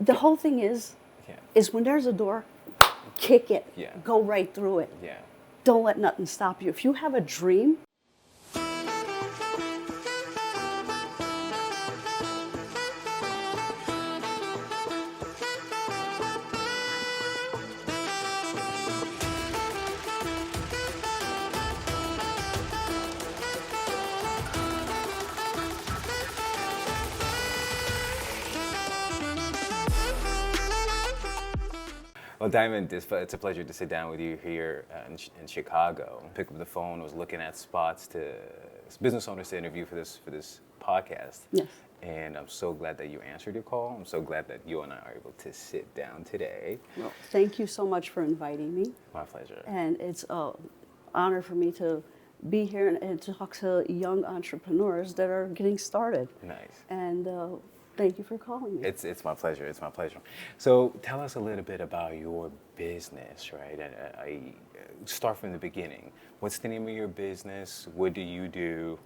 The whole thing is when there's a door, kick it. Yeah. Go right through it. Yeah. Don't let nothing stop you. If you have a dream, Well, Diamond, it's a pleasure to sit down with you here in Chicago. Pick up the phone, was looking at spots to business owners to interview for this podcast. Yes. And I'm so glad that you answered your call. I'm so glad that you and I are able to sit down today. well, thank you so much for inviting me. My pleasure. And it's an honor for me to be here and talk to young entrepreneurs that are getting started. Nice. And thank you for calling me. It's my pleasure. It's my pleasure. So tell us a little bit about your business, right? I start from the beginning. What's the name of your business? What do you do?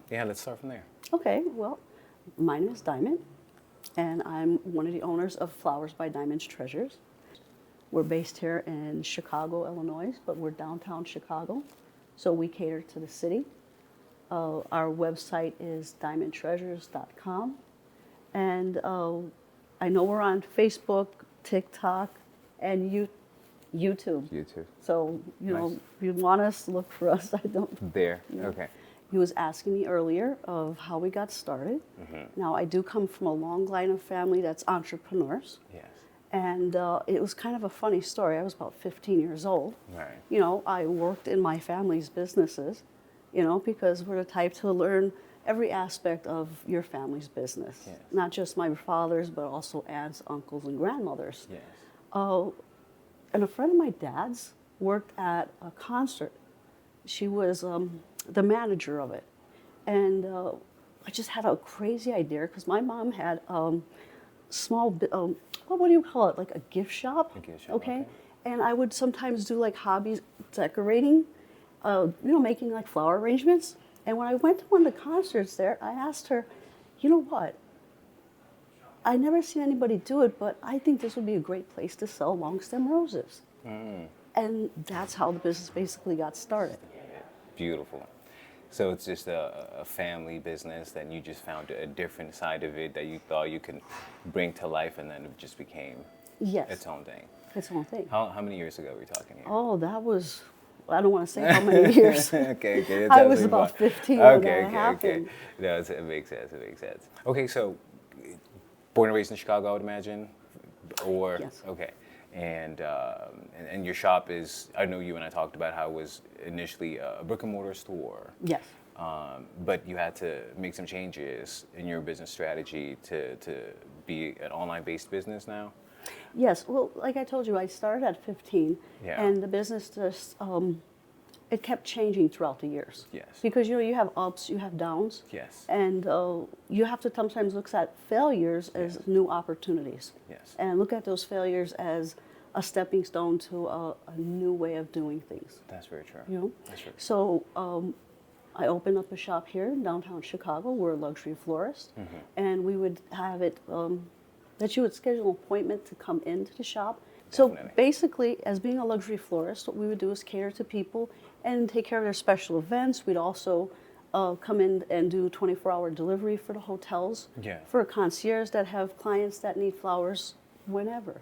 Let's start from there. Okay, well, my name is Diamond, and I'm one of the owners of Flowers by Diamond's Treasures. We're based here in Chicago, Illinois, but we're downtown Chicago, so we cater to the city. Our website is diamondtreasures.com, and I know we're on Facebook, TikTok, and YouTube. YouTube. So, you know, Nice. if you want us, look for us. I don't. There. Yeah. Okay. He was asking me earlier of how we got started. Now, I do come from a long line of family that's entrepreneurs. Yes. And it was kind of a funny story. I was about 15 years old. Right. You know, I worked in my family's businesses, you know, because we're the type to learn every aspect of your family's business. Yes. Not just my father's, but also aunts, uncles, and grandmothers. Yes. And a friend of my dad's worked at a concert. She was the manager of it. And I just had a crazy idea because my mom had small, what do you call it? Like a gift shop? A gift shop, Okay. okay. And I would sometimes do like hobbies decorating, you know, making like flower arrangements. And when I went to one of the concerts there, I asked her, you know what? I never seen anybody do it, but I think this would be a great place to sell long stem roses. And that's how the business basically got started. Beautiful. So it's just a family business that you just found a different side of it that you thought you could bring to life, and then it just became Yes. its own thing. Its own thing. How many years ago were we talking here? Oh, that was, I don't want to say how many years. Okay. It's I was absolutely about fine. 15 when Okay. that happened. No, it makes sense. It makes sense. Okay, so born and raised in Chicago, I would imagine, or Yes. okay, and your shop is. I know you and I talked about how it was initially a brick and mortar store. Yes. But you had to make some changes in your business strategy to be an online-based business now. Yes. Well, like I told you, I started at 15, Yeah. and the business just it kept changing throughout the years. Yes. Because you know you have ups, you have downs. Yes. And you have to sometimes look at failures as new opportunities. Yes. And look at those failures as a stepping stone to a new way of doing things. That's very true. You know. That's true. So I opened up a shop here in downtown Chicago. We're a luxury florist, and we would have it that you would schedule an appointment to come into the shop. So Definitely. basically, as being a luxury florist, what we would do is cater to people and take care of their special events. We'd also come in and do 24-hour delivery for the hotels, Yeah. for a concierge that have clients that need flowers whenever.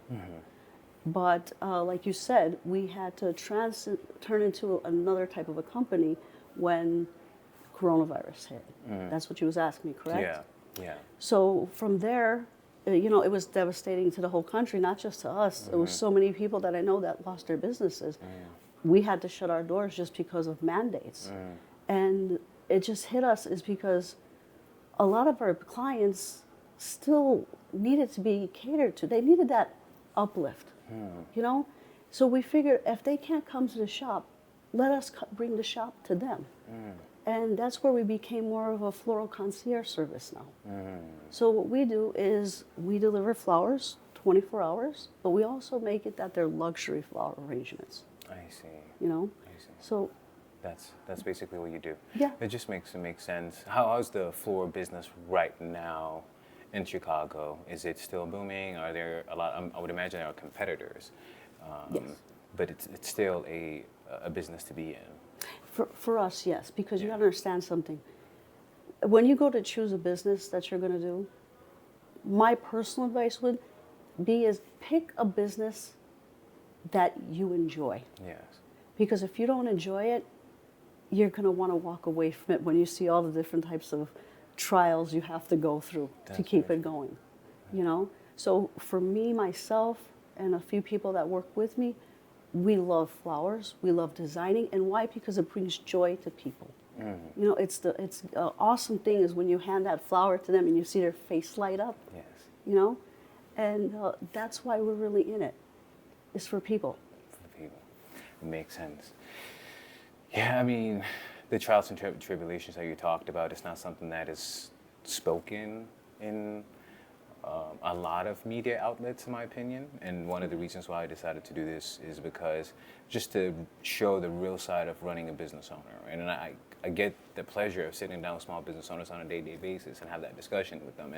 But like you said, we had to turn into another type of a company when coronavirus hit. That's what you was asking me, correct? Yeah. Yeah. So from there, you know, it was devastating to the whole country, not just to us. It was so many people that I know that lost their businesses. We had to shut our doors just because of mandates. And it just hit us is because a lot of our clients still needed to be catered to. They needed that uplift, you know? So we figured if they can't come to the shop, let us bring the shop to them. And that's where we became more of a floral concierge service now. So what we do is we deliver flowers 24 hours, but we also make it that they're luxury flower arrangements, I see. you know? I see. So That's basically what you do. Yeah. It just makes sense. How's the floral business right now in Chicago? Is it still booming? Are there a lot? I would imagine there are competitors, Yes. but it's still a business to be in. For us, yes, because you Yeah. got to understand something. When you go to choose a business that you're going to do, my personal advice would be is pick a business that you enjoy. Yes. Because if you don't enjoy it, you're going to want to walk away from it when you see all the different types of trials you have to go through to That's keep very it going, you know? So for me, myself, and a few people that work with me, we love flowers, we love designing, and why? Because it brings joy to people. You know, it's awesome thing is when you hand that flower to them and you see their face light up, Yes. you know? And that's why we're really in it. It's for people. For the people. It makes sense. Yeah, I mean, the trials and tribulations that you talked about, it's not something that is spoken in a lot of media outlets, in my opinion. And one of the reasons why I decided to do this is because just to show the real side of running a business owner. And I get the pleasure of sitting down with small business owners on a day-to-day basis and have that discussion with them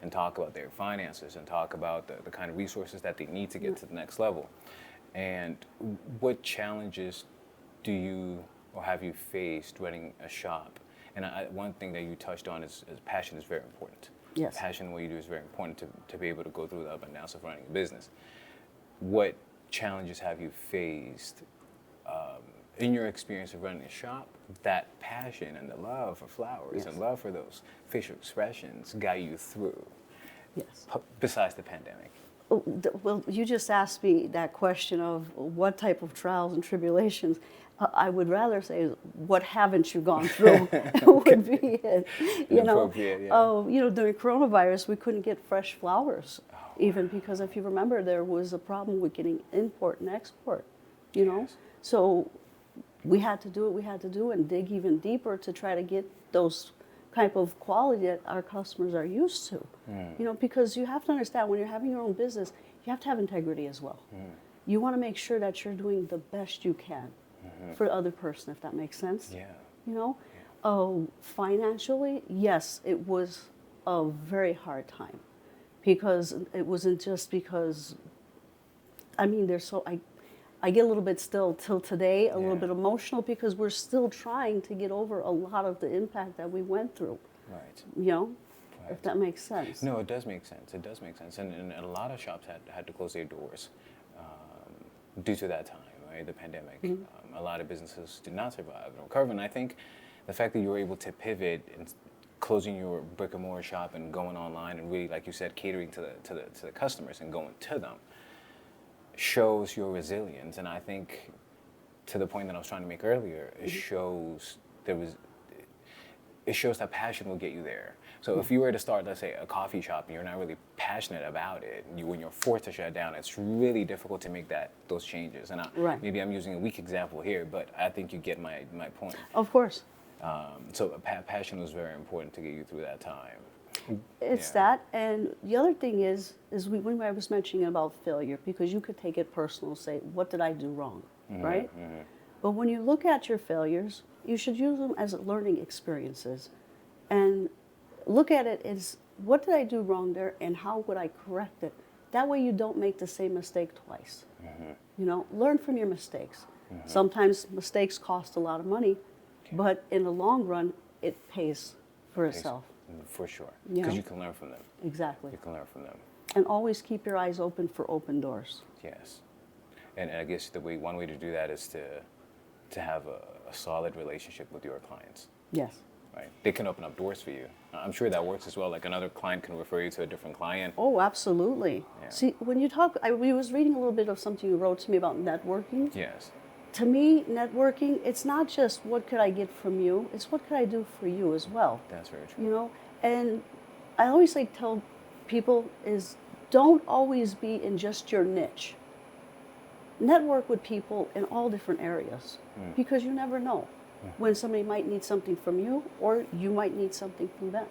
and talk about their finances and talk about the kind of resources that they need to get to the next level. And what challenges do you or have you faced running a shop? And one thing that you touched on is passion is very important. Yes. Passion in what you do is very important to be able to go through the up and downs of running a business. What challenges have you faced in your experience of running a shop? That passion and the love for flowers Yes. and love for those facial expressions got you through, Yes. besides the pandemic. Oh, well, you just asked me that question of what type of trials and tribulations. I would rather say, what haven't you gone through? Would be it. You know, Inappropriate, yeah. you know, during coronavirus, we couldn't get fresh flowers, even because if you remember, there was a problem with getting import and export. You know, Yes. so we had to do what we had to do and dig even deeper to try to get those type of quality that our customers are used to. You know, because you have to understand when you're having your own business, you have to have integrity as well. You want to make sure that you're doing the best you can for the other person, if that makes sense. Yeah. You know, financially, yes, it was a very hard time because it wasn't just because. I mean, I get a little bit still till today, a little Yeah. bit emotional because we're still trying to get over a lot of the impact that we went through. Right. You know, Right. if that makes sense. No, it does make sense. It does make sense. And a lot of shops had to close their doors due to that time, right? The pandemic. A lot of businesses did not survive and recover. And I think the fact that you were able to pivot and closing your brick and mortar shop and going online and really, like you said, catering to the customers and going to them shows your resilience. And I think, to the point that I was trying to make earlier, it shows that passion will get you there. So if you were to start, let's say, a coffee shop and you're not really passionate about it, when you're forced to shut down, it's really difficult to make those changes. And Right. maybe I'm using a weak example here, but I think you get my point. Of course. So passion was very important to get you through that time. It's Yeah. that, and the other thing is when I was mentioning about failure, because you could take it personal, say, what did I do wrong, right? But when you look at your failures, you should use them as learning experiences, and look at it as, what did I do wrong there, and how would I correct it? That way you don't make the same mistake twice. You know, learn from your mistakes. Sometimes mistakes cost a lot of money, but in the long run, it pays for itself. For sure, Yeah. because you can learn from them. Exactly. You can learn from them. And always keep your eyes open for open doors. Yes, and I guess one way to do that is to have a solid relationship with your clients. Yes. Right, they can open up doors for you. I'm sure that works as well. Like another client can refer you to a different client. Oh, absolutely. Yeah. See, when you talk, I was reading a little bit of something you wrote to me about networking. Yes. To me, networking, it's not just what could I get from you, it's what could I do for you as well. That's very true. You know, and I always tell people is don't always be in just your niche. Network with people in all different areas because you never know when somebody might need something from you or you might need something from them,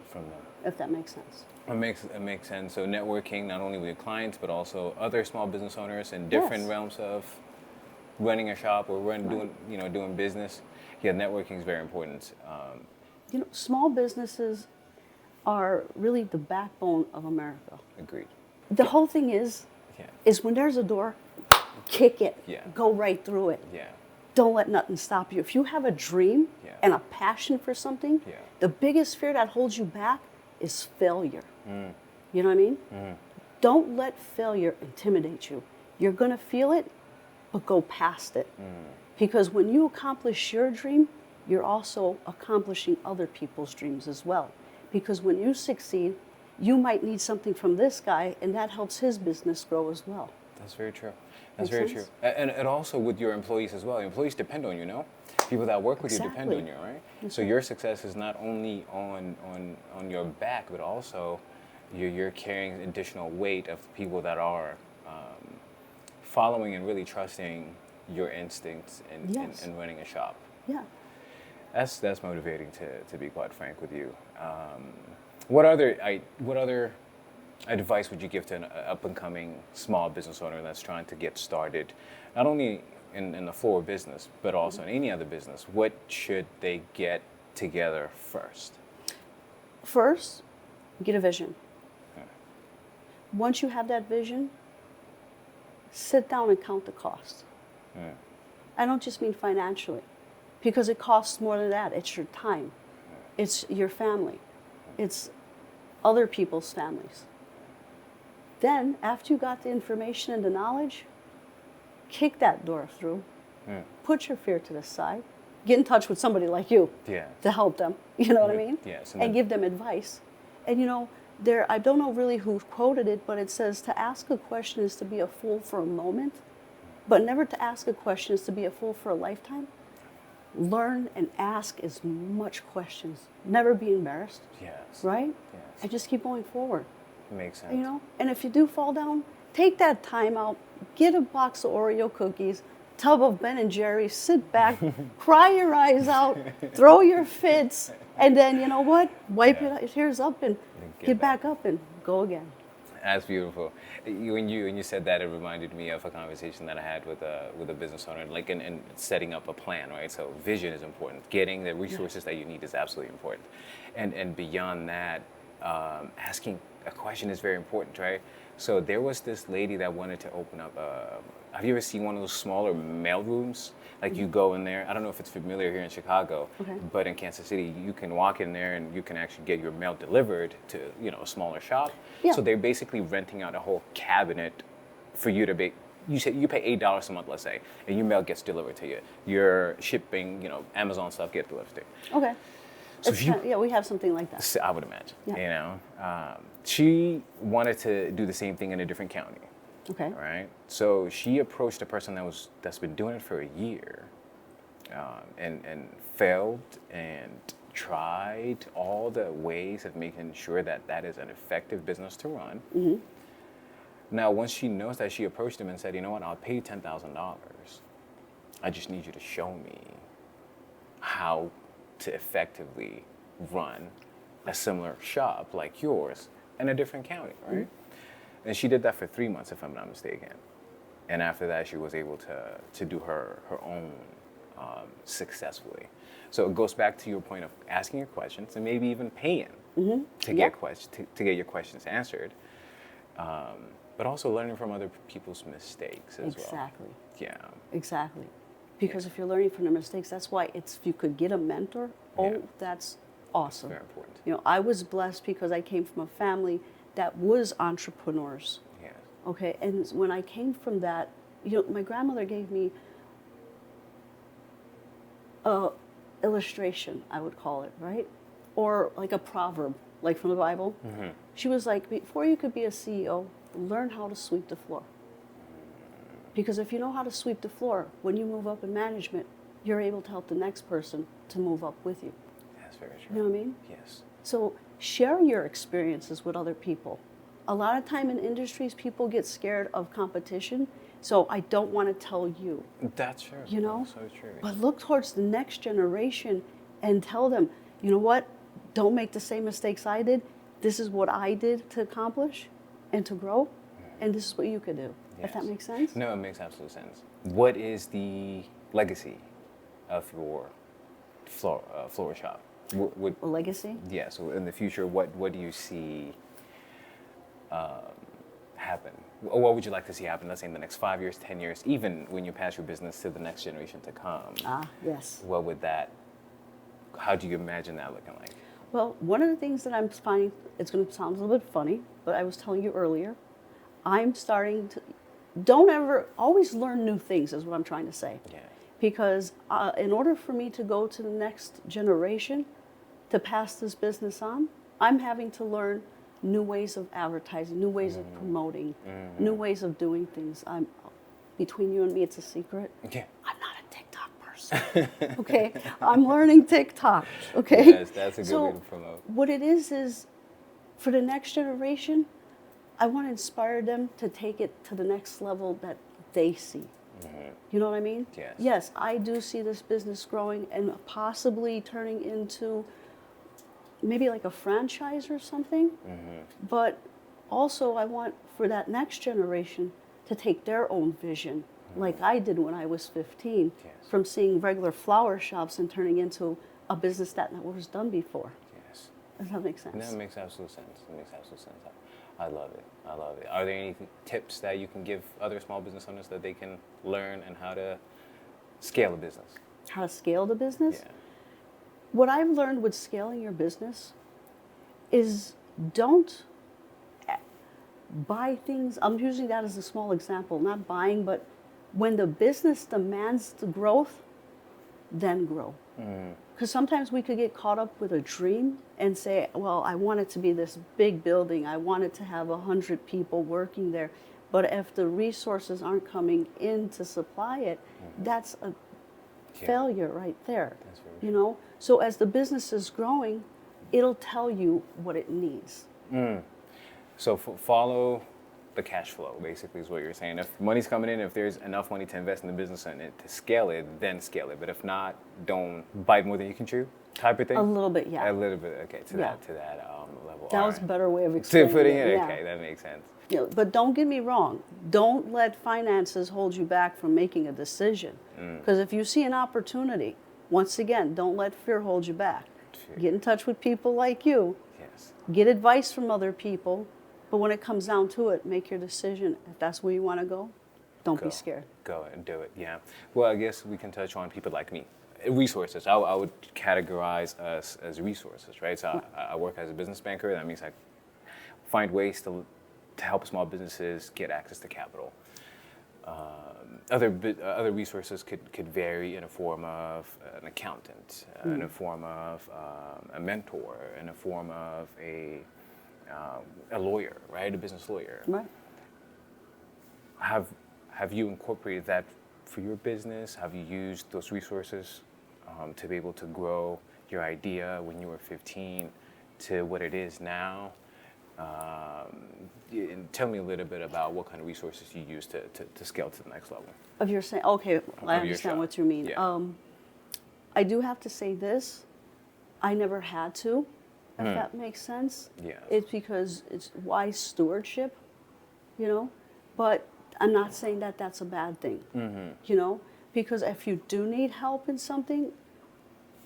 if that makes sense. It makes sense. So networking not only with your clients but also other small business owners in different Yes. realms of running a shop or doing business. Yeah, networking is very important. You know, small businesses, are really the backbone of America. Agreed. The whole thing is Yeah. when there's a door, kick it. Yeah. Go right through it. Yeah. Don't let nothing stop you. If you have a dream Yeah. and a passion for something, Yeah. the biggest fear that holds you back is failure. You know what I mean? Don't let failure intimidate you. You're going to feel it, but go past it. Because when you accomplish your dream, you're also accomplishing other people's dreams as well. Because when you succeed, you might need something from this guy, and that helps his business grow as well. That's very true. That's Make very sense? true. And also with your employees as well. Your employees depend on you, no? People that work with you depend Exactly. on you, right? So your success is not only on your back, but also you're carrying additional weight of people that are following and really trusting your instincts in running a shop. Yeah. That's motivating to be quite frank with you. What other advice would you give to an up-and-coming small business owner that's trying to get started, not only in the floral business, but also in any other business? What should they get together first? First, get a vision. Once you have that vision, sit down and count the cost. I don't just mean financially, because it costs more than that. It's your time. It's your family. It's other people's families. Then, after you got the information and the knowledge, kick that door through. Put your fear to the side. Get in touch with somebody like you to help them. You know what I mean? Yes. And give them advice. And you know, I don't know really who quoted it, but it says to ask a question is to be a fool for a moment, but never to ask a question is to be a fool for a lifetime. Learn and ask as much questions. Never be embarrassed. Yes. Right? Yes. And just keep going forward. Makes sense. You know? And if you do fall down, take that time out, get a box of Oreo cookies, tub of Ben and Jerry's, sit back, cry your eyes out, throw your fits, and then you know what? Wipe your tears up and get back up and go again. That's beautiful. When you said that, it reminded me of a conversation that I had with a business owner, like in setting up a plan, right? So vision is important. Getting the resources that you need is absolutely important, and beyond that, asking a question is very important, right? So there was this lady that wanted to open up. Have you ever seen one of those smaller mail rooms? Like you go in there. I don't know if it's familiar here in Chicago, but in Kansas City, you can walk in there and you can actually get your mail delivered to a smaller shop. Yeah. So they're basically renting out a whole cabinet for you to be. You say you pay $8 a month, let's say, and your mail gets delivered to you. Your shipping, Amazon stuff gets delivered to you. Okay. So we have something like that. I would imagine. Yeah. She wanted to do the same thing in a different county. Okay. Right. So she approached a person that's been doing it for a year, and failed and tried all the ways of making sure that is an effective business to run. Mm-hmm. Now, once she knows that, she approached him and said, "You know what? I'll pay you $10,000. I just need you to show me how to effectively run a similar shop like yours in a different county, right?" Mm-hmm. And she did that for 3 months, if I'm not mistaken. And after that, she was able to do her own successfully. So it goes back to your point of asking your questions and maybe even paying to get your questions answered. But also learning from other people's mistakes as well. Exactly. Yeah. Exactly. Because if you're learning from the mistakes, that's why if you could get a mentor, that's awesome. Very important. I was blessed because I came from a family that was entrepreneurs. Yes. Okay, and when I came from that, my grandmother gave me a illustration, I would call it, right? Or like a proverb, like from the Bible. Mm-hmm. She was like, before you could be a CEO, learn how to sweep the floor. Because if you know how to sweep the floor, when you move up in management, you're able to help the next person to move up with you. That's very true. You know what I mean? Yes. So share your experiences with other people. A lot of time in industries, people get scared of competition. So I don't want to tell you. That's true. That's so true. But look towards the next generation and tell them, you know what? Don't make the same mistakes I did. This is what I did to accomplish and to grow. And this is what you could do. Yes. If that makes sense? No, it makes absolute sense. What is the legacy of your floral shop? What, A legacy? yeah, so in the future, what do you see happen? Or what would you like to see happen, let's say in the next 5 years, 10 years, even when you pass your business to the next generation to come? Ah, yes. What would that, how do you imagine that looking like? Well, one of the things that I'm finding, it's going to sound a little bit funny, but I was telling you earlier, I'm starting to, don't ever, always learn new things is what I'm trying to say. Yeah. Because in order for me to go to the next generation, to pass this business on, I'm having to learn new ways of advertising, new ways of promoting, new ways of doing things. Between you and me, it's a secret. Okay. I'm not a TikTok person. Okay, I'm learning TikTok. Okay. Yes, that's a good way to promote. What it is for the next generation, I want to inspire them to take it to the next level that they see. You know what I mean? Yes. Yes, I do see this business growing and possibly turning into maybe like a franchise or something. But also I want for that next generation to take their own vision, like I did when I was 15, Yes. from seeing regular flower shops and turning into a business that never was done before. Yes. Does that make sense? That makes absolute sense. It makes absolute sense. I love it. I love it. Are there any tips that you can give other small business owners that they can learn and how to scale a business? How to scale the business? Yeah. What I've learned with scaling your business is don't buy things. I'm using that as a small example, not buying, but when the business demands the growth, then grow. Because sometimes we could get caught up with a dream and say, well, I want it to be this big building. I want it to have 100 people working there. But if the resources aren't coming in to supply it, that's a failure right there. That's very You know? So as the business is growing, it'll tell you what it needs. So follow the cash flow, basically, is what you're saying. If money's coming in, if there's enough money to invest in the business and to scale it, then scale it. But if not, don't bite more than you can chew, type of thing. A little bit, yeah. A little bit, okay, to Yeah. that level. That All was a right. better way of To explaining putting it. it, Yeah. okay, that makes sense. You know, but don't get me wrong. Don't let finances hold you back from making a decision. Because if you see an opportunity, once again, don't let fear hold you back. Fear. Get in touch with people like you. Yes. Get advice from other people. But when it comes down to it, make your decision. If that's where you want to go, don't Go. be scared. Go and do it, yeah. Well, I guess we can touch on people like me. Resources. I would categorize us as resources, right? So I work as a business banker. That means I find ways to help small businesses get access to capital. Other resources could vary in a form of an accountant, in a form of a mentor, in a form of a lawyer, right? A business lawyer. Right. Have you incorporated that for your business? Have you used those resources to be able to grow your idea when you were 15 to what it is now? And tell me a little bit about what kind of resources you use to scale to the next level. Of your saying, okay, I your understand shop. what you mean. Yeah. I do have to say this. I never had to, if that makes sense. Yes. It's because it's wise stewardship, you know. But I'm not saying that that's a bad thing, you know. Because if you do need help in something,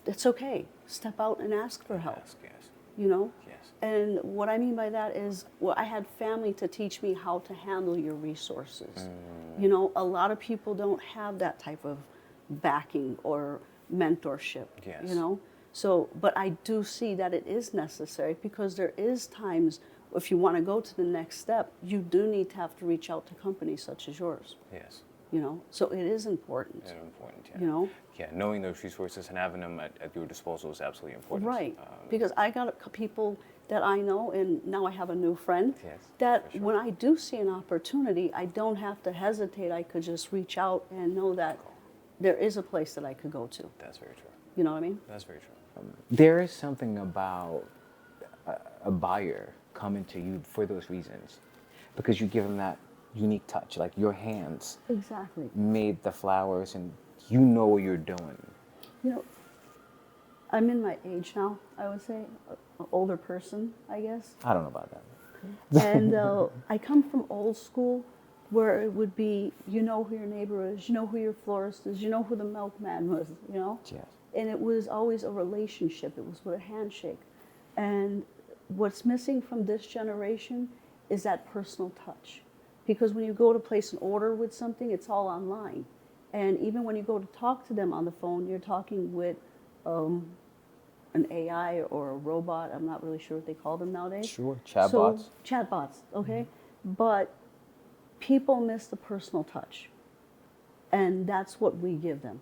it's okay. Step out and ask for help, Yes. you know. Yes. And what I mean by that is, well, I had family to teach me how to handle your resources. You know, a lot of people don't have that type of backing or mentorship, Yes. you know. So, but I do see that it is necessary because there is times if you want to go to the next step, you do need to have to reach out to companies such as yours, Yes. you know. So it is important, Very important, yeah. you know. Yeah, knowing those resources and having them at your disposal is absolutely important. Right, because I got people that I know, and now I have a new friend, Yes, that for sure. when I do see an opportunity, I don't have to hesitate. I could just reach out and know that there is a place that I could go to. That's very true. You know what I mean? That's very true. There is something about a buyer coming to you for those reasons, because you give them that unique touch, like your hands Exactly. made the flowers and you know what you're doing. You know, I'm in my age now, I would say, an older person, I guess. I don't know about that. And I come from old school where it would be, you know who your neighbor is, you know who your florist is, you know who the milkman was, you know? Yes. And it was always a relationship. It was with a handshake. And what's missing from this generation is that personal touch. Because when you go to place an order with something, it's all online. And even when you go to talk to them on the phone, you're talking with an AI or a robot. I'm not really sure what they call them nowadays. Sure, chatbots. So, chatbots, okay? But people miss the personal touch. And that's what we give them.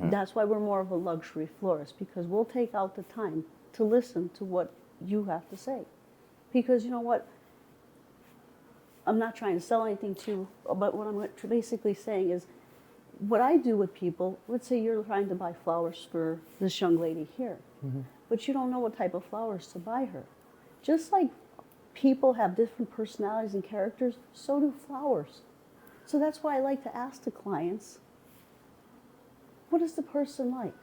That's why we're more of a luxury florist, because we'll take out the time to listen to what you have to say. Because you know what? I'm not trying to sell anything to you, but what I'm basically saying is, what I do with people, let's say you're trying to buy flowers for this young lady here, but you don't know what type of flowers to buy her. Just like people have different personalities and characters, so do flowers. So that's why I like to ask the clients, what is the person like?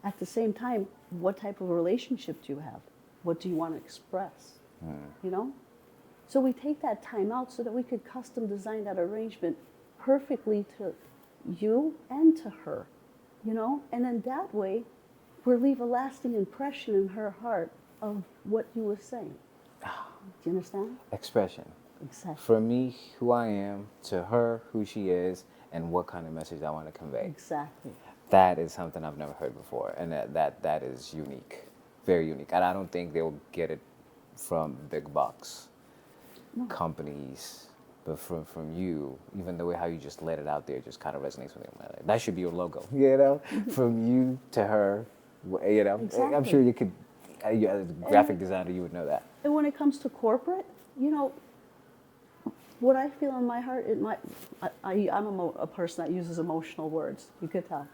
At the same time, what type of relationship do you have? What do you want to express? You know? So we take that time out so that we could custom design that arrangement perfectly to you and to her, you know? And then that way, we'll leave a lasting impression in her heart of what you were saying. Do you understand? Expression. Exactly. From me, who I am, to her, who she is, and what kind of message I want to convey. Exactly. That is something I've never heard before, and that is unique, very unique. And I don't think they'll get it from big box companies, but from you. Even the way how you just let it out there just kind of resonates with me. That should be your logo, you know. From you to her, you know. Exactly. I'm sure you could, as a graphic designer, you would know that. And when it comes to corporate, you know, what I feel in my heart, I'm a person that uses emotional words, you could tell.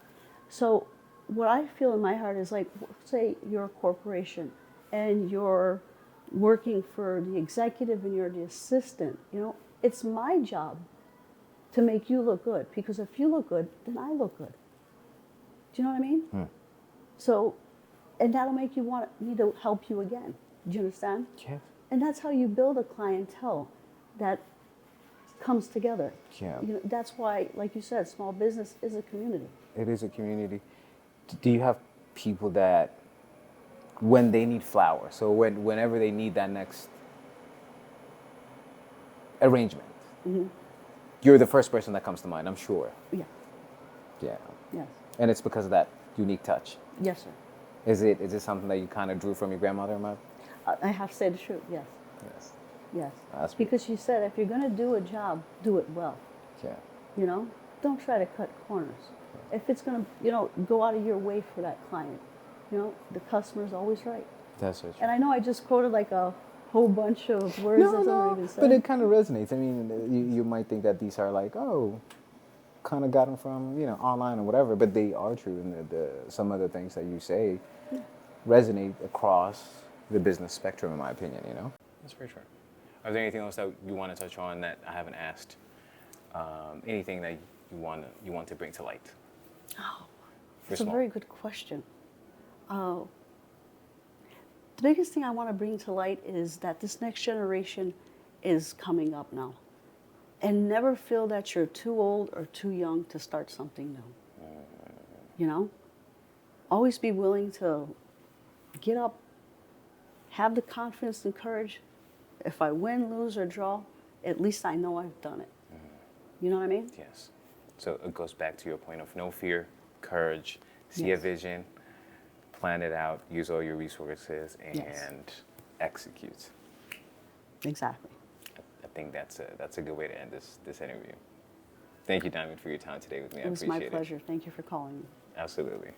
So what I feel in my heart is like, say you're a corporation and you're working for the executive and you're the assistant, you know, it's my job to make you look good, because if you look good, then I look good. Do you know what I mean? So, and that'll make you want me to help you again. Do you understand? Yeah. And that's how you build a clientele that comes together. Yeah. You know, that's why, like you said, small business is a community. It is a community. Do you have people that, when they need flowers, so whenever they need that next arrangement, you're the first person that comes to mind, I'm sure. Yeah. Yeah. Yes. And it's because of that unique touch. Yes, sir. Is it something that you kind of drew from your grandmother, Mom? I have to say the truth. Yes. Yes. Yes. That's Because she said, if you're going to do a job, do it well. Yeah. You know, don't try to cut corners. If it's going to, you know, go out of your way for that client, you know, the customer's always right. That's so true. And I know I just quoted like a whole bunch of words that somebody even said. But it kind of resonates. I mean, you might think that these are like, oh, kind of got them from, you know, online or whatever, but they are true. And some of the things that you say resonate across the business spectrum, in my opinion, you know? That's very true. Is there anything else that you want to touch on that I haven't asked? Anything that you want to bring to light? Oh, that's a very good question. The biggest thing I want to bring to light is that this next generation is coming up now. And never feel that you're too old or too young to start something new. You know? Always be willing to get up, have the confidence and courage. If I win, lose, or draw, at least I know I've done it. You know what I mean? Yes. So it goes back to your point of no fear, courage, see a vision, plan it out, use all your resources, and execute. Exactly. I think that's a good way to end this interview. Thank you, Diamond, for your time today with me. I appreciate it. It was my pleasure. Thank you for calling me. Absolutely.